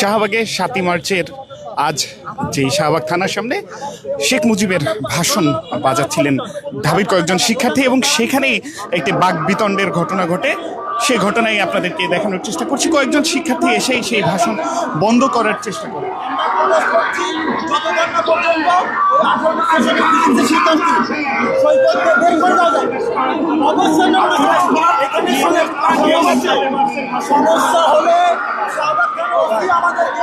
শাহবাগে ৭ই মার্চের আজ যেই শাহবাগ থানার সামনে শেখ মুজিবের ভাষণ বাজাচ্ছিলেন ঢাবির কয়েকজন শিক্ষার্থী এবং সেখানেই একটি বাক বিতণ্ডের ঘটনা ঘটে। সেই ঘটনাই আপনাদেরকে দেখানোর চেষ্টা করছি। কয়েকজন শিক্ষার্থী এসেই সেই ভাষণ বন্ধ করার চেষ্টা করে। সমস্যা হলে আমাদেরকে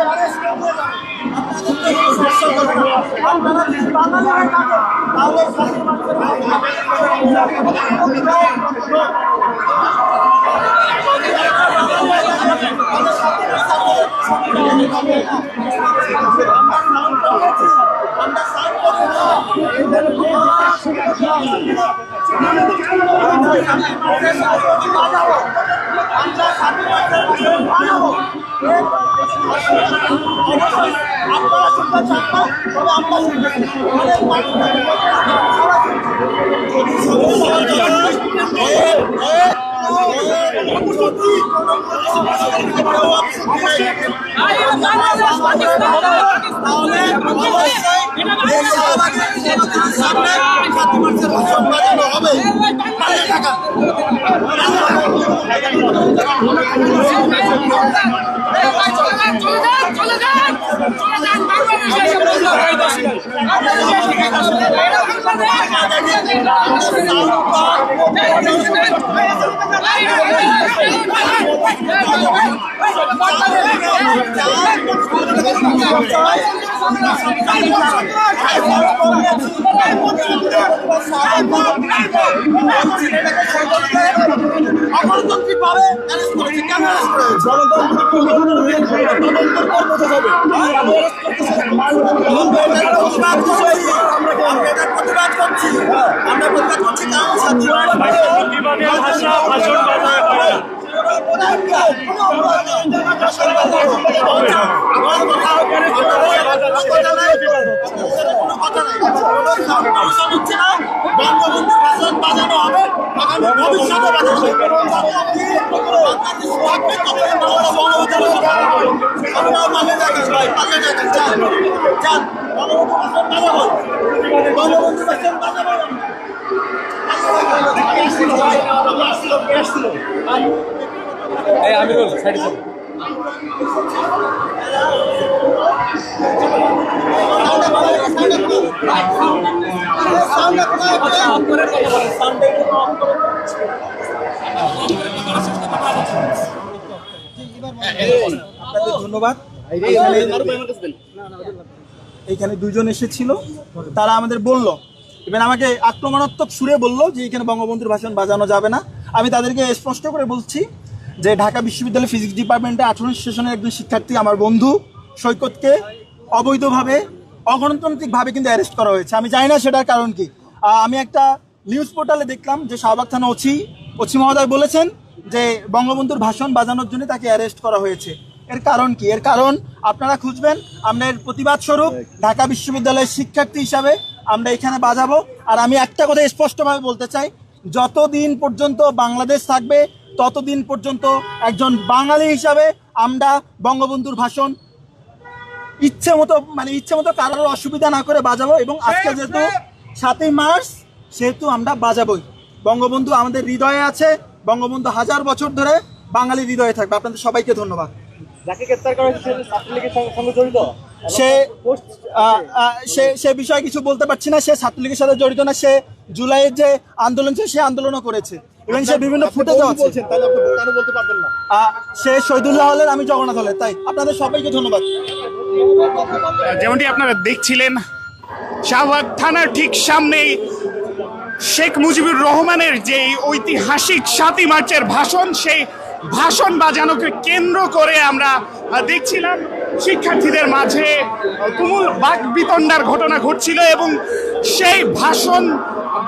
গণতান্ত্রিক ভাবে প্রতিবাদ করছি। আমরা প্রতিবাদ করছি বঙ্গবন্ধু ভাষণ বাজানো হবে, ভবিষ্যতে আমি বলছি ধন্যবাদ। এইখানে দুজন এসেছিল, তারা আমাদের বলল, ইভেন আমাকে আক্রমণাত্মক সুরে বলল যে এখানে বঙ্গবন্ধুর ভাষণ বাজানো যাবে না। আমি তাদেরকে স্পষ্ট করে বলছি যে ঢাকা বিশ্ববিদ্যালয় ফিজিক্স ডিপার্টমেন্টে 18 সেশনের একজন শিক্ষার্থী আমার বন্ধু সৈকতকে অবৈধভাবে অগণতান্ত্রিকভাবে কিন্তু অ্যারেস্ট করা হয়েছে। আমি জানি না সেটার কারণ কি। আমি একটা নিউজ পোর্টালে দেখলাম যে শাহবাগ থানা ওসি মহোদয় বলেছেন যে বঙ্গবন্ধুর ভাষণ বাজানোর জন্য তাকে অ্যারেস্ট করা হয়েছে। এর কারণ কি? এর কারণ আপনারা খুঁজবেন। আমরা এর প্রতিবাদ স্বরূপ ঢাকা বিশ্ববিদ্যালয়ের শিক্ষার্থী হিসাবে আমরা এখানে বাজাবো। আর আমি একটা কথা স্পষ্টভাবে বলতে চাই, যতদিন পর্যন্ত বাংলাদেশ থাকবে ততদিন পর্যন্ত একজন বাঙালি হিসাবে আমরা বঙ্গবন্ধুর ভাষণ ইচ্ছে মতো কারোর অসুবিধা না করে বাজাবো। এবং আজকে যেহেতু 7ই মার্চ, সেহেতু আমরা বাজাবোই। বঙ্গবন্ধু আমাদের হৃদয়ে আছে, বঙ্গবন্ধু 1000 বছর ধরে বাঙালির হৃদয়ে থাকবে। আপনাদের সবাইকে ধন্যবাদ। যাকে গ্রেফতার করা হয়েছে সে ছাত্রলীগের সঙ্গে জড়িত, সে বিষয়ে কিছু বলতে পারছি না। সে ছাত্রলীগের সাথে জড়িত না। সে জুলাইয়ের যে আন্দোলন ছিল সে আন্দোলনও করেছে এবং সে বিভিন্ন ফুটেজও আছে। সে শহীদুল্লাহ হলের, আমি জগন্নাথ হলের। তাই আপনাদের সবাইকে ধন্যবাদ। যেমনটি আপনারা দেখছিলেন, শাহবাগ থানার ঠিক সামনেই শেখ মুজিবুর রহমানের যে ঐতিহাসিক 7ই মার্চের ভাষণ, সেই ভাষণ বাজানোকে কেন্দ্র করে আমরা দেখছিলাম শিক্ষার্থীদের মাঝে তুমুল বাক বিতণ্ডার ঘটনা ঘটছিল এবং সেই ভাষণ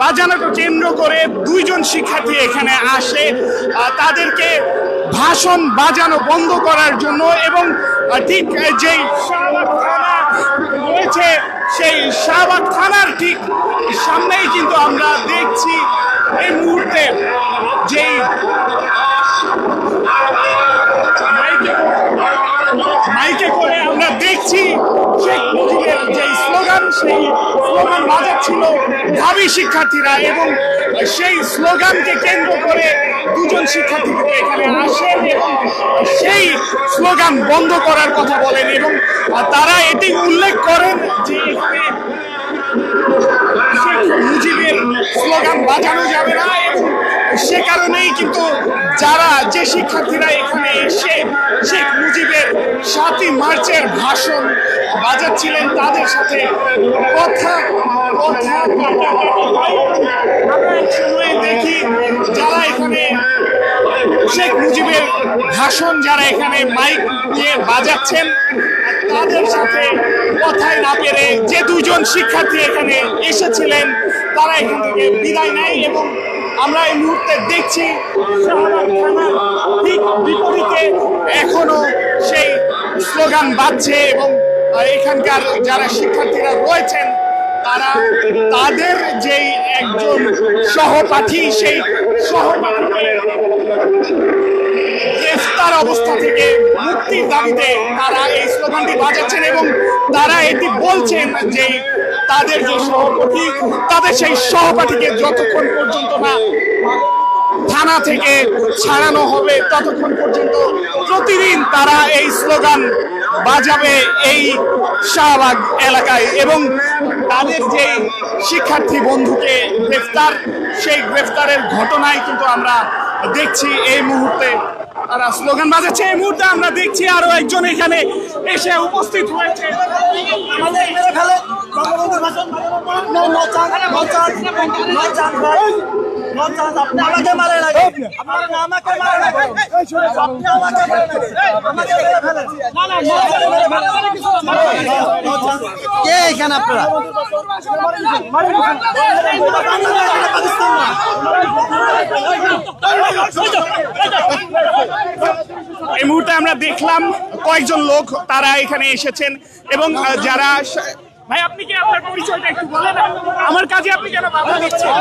বাজানোকে কেন্দ্র করে দুইজন শিক্ষার্থী এখানে আসে তাদেরকে ভাষণ বাজানো বন্ধ করার জন্য। এবং ঠিক যেই শাহবাগ থানা রয়েছে সেই শাহবাগ থানার ঠিক সামনেই কিন্তু আমরা দেখছি এই মুহূর্তে যেই মাইকে করে আমরা দেখছি শেখ মুজিবের যে স্লোগান, সেই স্লোগান বাজাচ্ছিল ঢাবি শিক্ষার্থীরা এবং সেই স্লোগানকে কেন্দ্র করে দুজন শিক্ষার্থী কিন্তু এখানে আসেন এবং সেই স্লোগান বন্ধ করার কথা বলেন এবং তারা এটি উল্লেখ করেন যে এখানে শেখ মুজিবের স্লোগান বাজানো যাবে না এবং সে কারণেই কিন্তু যে শিক্ষার্থীরা এখানে এসে শেখ মুজিবের ৭ই মার্চের ভাষণ বাজাচ্ছিলেন তাদের সাথে কথা আমরা এক সময় দেখি যারা এখানে শেখ মুজিবের ভাষণ যারা এখানে মাইক দিয়ে বাজাচ্ছেন তাদের সাথে কথায় না পেরে যে দুজন শিক্ষার্থী এখানে এসেছিলেন তারা এখান থেকে বিদায় নেয় এবং আমরা এই মুহূর্তে দেখছি শাহবাগ থানার ঠিক বিপরীতে এখনো সেই স্লোগান বাজছে এবং এখানকার যারা শিক্ষার্থীরা রয়েছেন তারা তাদের যেই একজন সহপাঠী সেই সহপাঠীকে গ্রেফতার অবস্থা থেকে মুক্তির দাবিতে তারা এই স্লোগানটি বাজাচ্ছেন এবং তারা এটি বলছেন যে তাদের যে সহপাঠী তাদের সেই সহপাঠীকে যতক্ষণ পর্যন্ত না থানা থেকে ছাড়ানো হবে ততক্ষণ পর্যন্ত প্রতিদিন তারা এই স্লোগান বাজাবে এই শাহবাগ এলাকায় এবং তাদের যে শিক্ষার্থী বন্ধুকে গ্রেফতার সেই গ্রেফতারের ঘটনায় কিন্তু আমরা দেখছি এই মুহূর্তে তারা স্লোগান বাজাচ্ছে। এই মুহূর্তে আমরা দেখছি আরো একজন এখানে এসে উপস্থিত হয়েছে। কে এখানে আপনারা এই মুহূর্তে আমরা দেখলাম কয়েকজন লোক তারা এখানে এসেছেন এবং যারা ভাই আপনি কি আপনার পরিচয়টা একটু বলেন, আমার কাজে আপনি কেন বাধা দিচ্ছেন?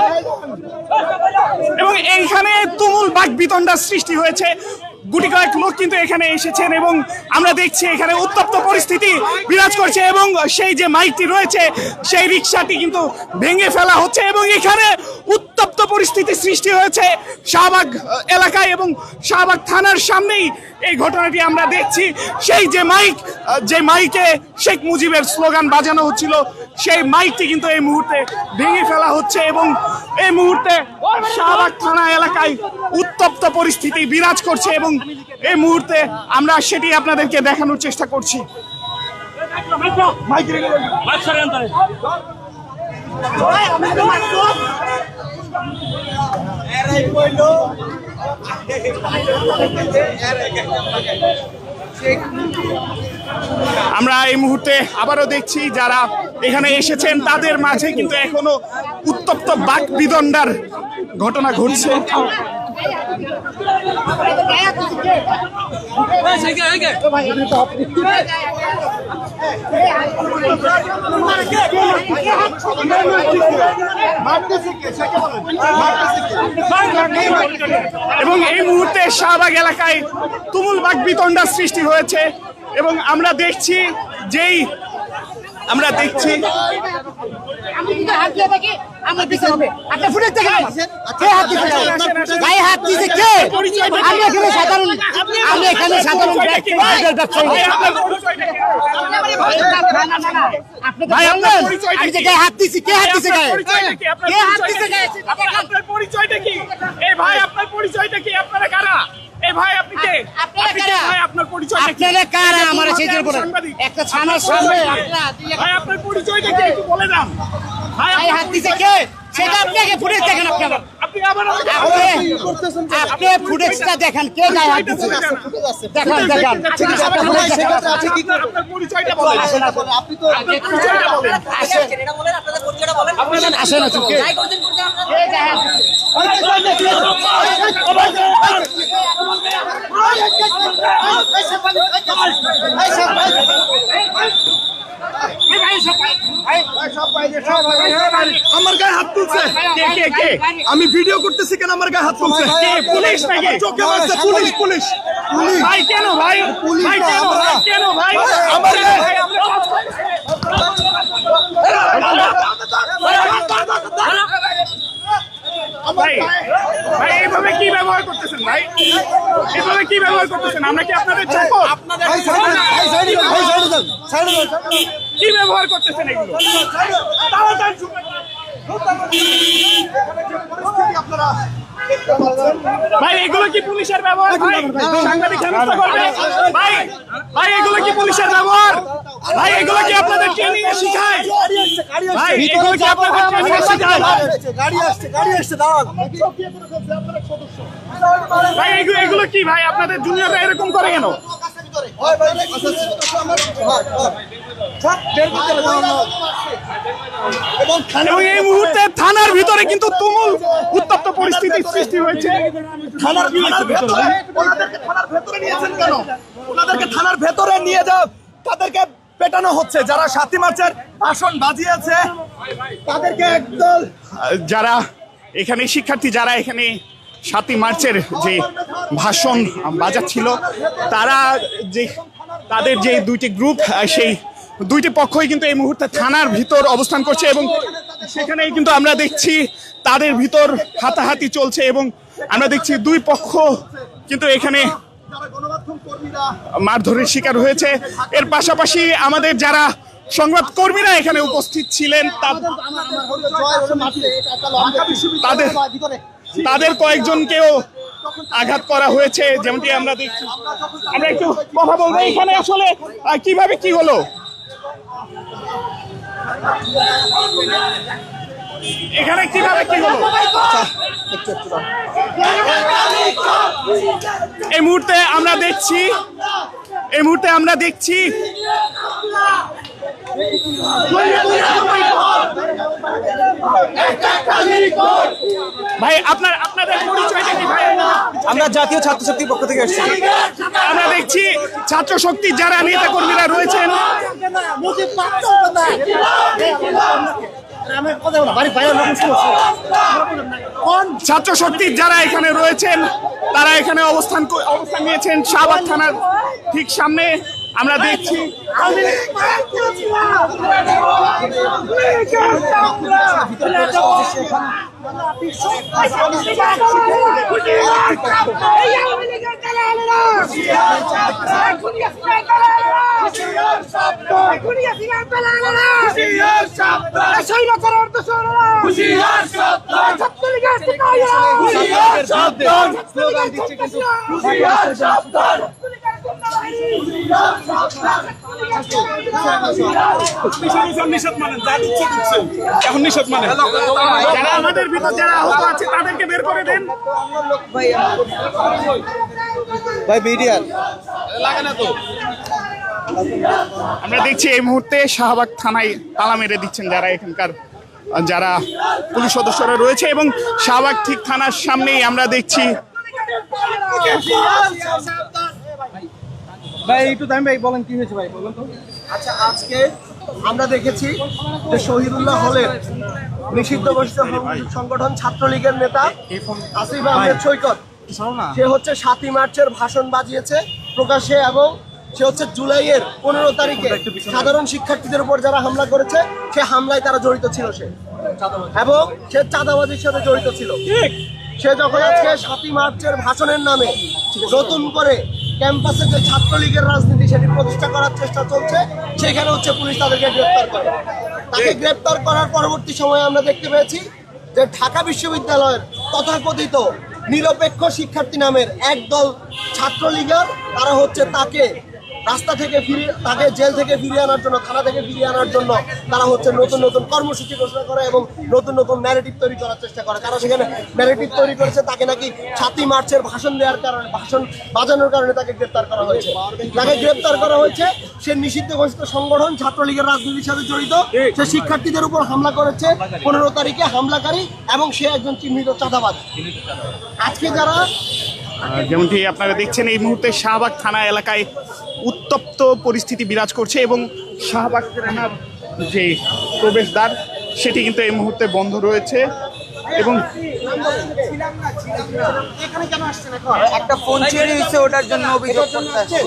এবং এইখানে তুমুল বাকবিতণ্ডার সৃষ্টি হয়েছে। গুটি কয়েক লোক কিন্তু এখানে এসেছেন এবং আমরা দেখছি এখানে উত্তপ্ত পরিস্থিতি বিরাজ করছে এবং সেই যে মাইকটি রয়েছে সেই রিকশাটি কিন্তু ভেঙে ফেলা হচ্ছে এবং এখানে উত্তপ্ত পরিস্থিতি সৃষ্টি হয়েছে শাহবাগ এলাকায় এবং শাহবাগ থানার সামনেই এই ঘটনাটি আমরা দেখছি। সেই যে মাইকে শেখ মুজিবের স্লোগান বাজানো হচ্ছিল সেই মাইকটি কিন্তু এই মুহূর্তে ভেঙে ফেলা হচ্ছে এবং এই মুহূর্তে শাহবাগ থানা এলাকায় উত্তপ্ত পরিস্থিতি বিরাজ করছে এবং এই মুহূর্তে আমরা সেটি আপনাদেরকে দেখানোর চেষ্টা করছি। আমরা এই মুহূর্তে আবারও দেখছি যারা এখানে এসেছেন তাদের মাঝে কিন্তু এখনো উত্তপ্ত বাকবিতণ্ডার ঘটনা ঘটছে। এবং এই মুহূর্তে শাহবাগ এলাকায় তুমুল বাকবিতণ্ডার সৃষ্টি হয়েছে এবং আমরা দেখছি পরিচয়টা কি? ভাই আপনার পরিচয়টা কি? আপনারা কারা? ভাই আপনি কে? ভাই আপনার পরিচয়টা কি? আমার একটা থানার সামনে ভাই আপনার পরিচয়টা কি একটু বলে দাও। ভাই হাত দিছে কে সেটা আপনাকে ফুটেজ দেখেন। আপনি আবার আপনি ফুটেজটা দেখেন কে গায়ে হাত দিছে দেখেন। আপনার পরিচয়টা বলেন। আপনি তো আসেন আসেন কে গায়ে হাত দিছে? আমার গায়ে হাত তুলছে। কে কে কে আমি ভিডিও করতেছি কেন আমার গায়ে হাত তুলছে? কে পুলিশ নাকি চোখে মারছে পুলিশ পুলিশ পুলিশ ভাই কেন ভাই ভাই কেন ভাই কেন ভাই আমার গায়ে ভাই ভাই এইভাবে কি ব্যবহার করতেছেন ভাই এইভাবে কি ব্যবহার করতেছেন আমরা কি আপনাদের চাকর কি ব্যবহার করতেছেন এগুলো ভাই এগুলো কি পুলিশের ব্যবহার ভাই সাংবাদিক হেনস্থা করবে ভাই ভাই এগুলো কি পুলিশের ব্যবহার ভাই এগুলো কি আপনাদের ট্রেনিং এ শেখায় ভাই এগুলো কি আপনাদের ট্রেনিং এ শেখায় ভাই এগুলো কি ভাই আপনাদের জুনিয়ররা এরকম করে কেন এবং এই মুহূর্তে থানার ভিতরে কিন্তু তুমুল উত্তপ্ত পরিস্থিতির সৃষ্টি হয়েছে থানার ভেতরে নিয়েছেন কেন? ওনাদেরকে থানার ভেতরে নিয়ে যাও, তাদেরকে পেটানো হচ্ছে। যারা ৭ই মার্চের ভাষণ বাজিয়েছে তাদেরকে একদল যারা এখানে শিক্ষার্থী যারা এখানে ৭ই মার্চের যে ভাষণ বাজাচ্ছিল তারা যে তাদের যে দুইটি গ্রুপ সেই দুইটি পক্ষই কিন্তু এই মুহূর্তে থানার ভিতর অবস্থান করছে এবং সেখানেই কিন্তু আমরা দেখছি তাদের ভিতর হাতাহাতি চলছে এবং আমরা দেখছি দুই পক্ষ কিন্তু এখানে মারধরের শিকার হয়েছে। এর পাশাপাশি আমাদের যারা সংবাদ কর্মীরা এখানে উপস্থিত ছিলেন তাদের কয়েকজনকেও আঘাত করা হয়েছে যেমনটি আমরা দেখছি। আমরা একটু কথা বলবো এখানে আসলে কিভাবে কি হলো এখানে কিভাবে কি হলো এই মুহূর্তে আমরা দেখছি ভাই আপনাদের পরিচয়টা কি ভাই? আমরা জাতীয় ছাত্র শক্তির পক্ষ থেকে এসেছি। আমরা দেখছি ছাত্র শক্তির যারা নেতা কর্মীরা রয়েছেন ছাত্র শক্তির যারা এখানে রয়েছেন তারা এখানে অবস্থান নিয়েছেন শাহবাগ থানার ঠিক সামনে। আমরা দেখছি যারা আমাদের ভিতর যারা আহত আছে তাদেরকে বের করে দেন ভাই মিডিয়া আমরা দেখছি এই মুহূর্তে শাহবাগ থানায় তালা মেরে দিচ্ছেন যারা এখানকার যারা পুলিশ সদস্যরা রয়েছে এবং শাহবাগ ঠিক থানার সামনেই আমরা দেখছি ভাই একটু টাইম ভাই বলেন কি হয়েছে ভাই বলেন তো। আচ্ছা আজকে আমরা দেখেছি যে শহীদুল্লাহ হলের নিষিদ্ধ ঘোষিত সংগঠন ছাত্রলীগের নেতা আসিফ আহমেদ সৈকত সে হচ্ছে ৭ই মার্চের ভাষণ বাজিয়েছে প্রকাশ্যে এবং সে হচ্ছে জুলাইয়ের 15 তারিখে সাধারণ শিক্ষার্থীদের উপর যারা হামলা করেছে সে হামলায় তারা জড়িত ছিল সে এবং সে চাঁদাবাজির সাথে জড়িত ছিল। সে যখন আজকে ৭ই মার্চের ভাষণের নামে নতুন করে ক্যাম্পাসে যে ছাত্রলীগের রাজনীতি সেটি প্রতিষ্ঠা করার চেষ্টা চলছে সেখানে হচ্ছে পুলিশ তাদেরকে গ্রেপ্তার করে। তাকে গ্রেপ্তার করার পরবর্তী সময়ে আমরা দেখতে পেয়েছি যে ঢাকা বিশ্ববিদ্যালয়ের তথাকথিত নিরপেক্ষ শিক্ষার্থী নামের একদল ছাত্রলীগের তারা হচ্ছে তাকে রাস্তা থেকে তাকে জেল থেকে ফিরিয়ে আনার জন্য থানা থেকে ফিরিয়ে আনার জন্য তারা হচ্ছে নতুন নতুন কর্মসূচি ঘোষণা করে এবং নতুন নতুন ন্যারেটিভ তৈরি করার চেষ্টা করে। তারা সেখানে ন্যারেটিভ তৈরি করেছে তাকে নাকি ৭ই মার্চের ভাষণ দেওয়ার কারণে ভাষণ বাজানোর কারণে তাকে গ্রেপ্তার করা হয়েছে। তাকে গ্রেপ্তার করা হয়েছে সে নিষিদ্ধ ঘোষিত সংগঠন ছাত্রলীগের রাজনীতির সাথে জড়িত। সে শিক্ষার্থীদের উপর হামলা করেছে 15 তারিখে হামলাকারী এবং সে একজন চিহ্নিত চাঁদাবাজ। আজকে যারা যেমনটি আপনারা দেখছেন এই মুহূর্তে শাহবাগ থানা এলাকায় উত্তপ্ত পরিস্থিতি বিরাজ করছে এবং শাহবাগ থানার যে প্রবেশদ্বার সেটি কিন্তু এই মুহূর্তে বন্ধ রয়েছে এবং একটা ফোন চুরি হয়েছে, ওটার জন্য অভিযোগ করতে আসছে।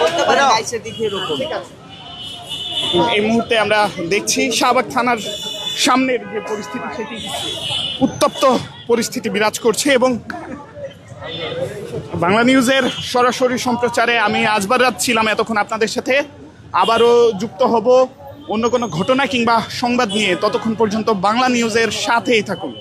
বলতে পারেন লাইসের দিকে এরকম। এই মুহূর্তে আমরা দেখছি শাহবাগ থানার সামনের যে পরিস্থিতি সেটি উত্তপ্ত পরিস্থিতি বিরাজ করছে এবং বাংলা নিউজের সরাসরি সম্প্রচারে আমি আজবার রাত ছিলাম এতক্ষণ আপনাদের সাথে। আবারও যুক্ত হব অন্য কোনো ঘটনা কিংবা সংবাদ নিয়ে। ততক্ষণ পর্যন্ত বাংলা নিউজের সাথেই থাকুন।